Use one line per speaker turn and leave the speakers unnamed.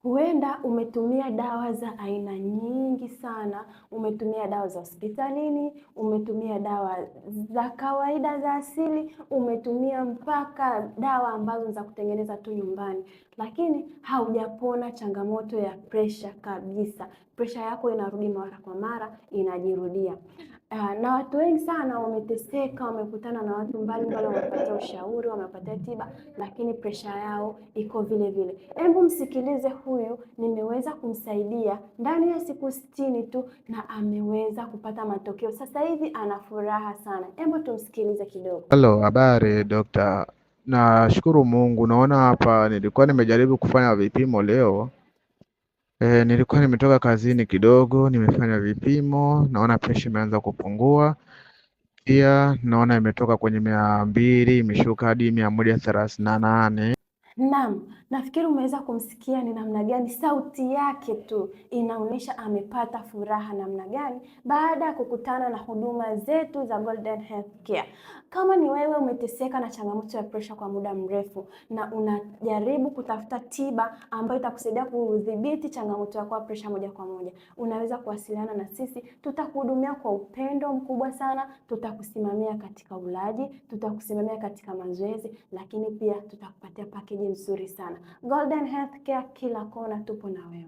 Huenda umetumia dawa za aina nyingi sana, umetumia dawa za hospitalini, umetumia dawa za kawaida za asili, umetumia mpaka dawa ambazo za kutengeneza tu nyumbani, lakini haujapona changamoto ya presha kabisa. Presha yako inarudi mara kwa mara, inajirudia. Na watu wengi sana wameteseka, wamekutana na watu mbalimbali, wamepatia ushauri, wamepatia tiba, lakini presha yao iko vile vile. Hebu msikilize huyu, nimeweza kumsaidia ndani ya siku 60 tu na ameweza kupata matokeo. Sasa hivi ana furaha sana. Hebu tumsikilize kidogo.
Halo, habari dokta. Nashukuru Mungu, naona hapa nilikuwa nimejaribu kufanya vipimo leo. Nilikuwa nimetoka kazini kidogo, nimefanya vipimo, naona presha imeanza kupungua. Pia naona imetoka kwenye 200, imeshuka hadi 138.
Naam, nafikiri umeweza kumsikia ni namna gani sauti yake tu inaonyesha amepata furaha namna gani baada ya kukutana na huduma zetu za Golden Healthcare. Kama ni wewe umeteseka na changamoto ya presha kwa muda mrefu na unajaribu kutafuta tiba ambayo itakusaidia kudhibiti changamoto yako ya presha moja kwa moja, unaweza kuwasiliana na sisi, tutakuhudumia kwa upendo mkubwa sana, tutakusimamia katika ulaji, tutakusimamia katika mazoezi, lakini pia tutakupatia package nzuri sana. Golden Healthcare, kila kona tupo na wewe.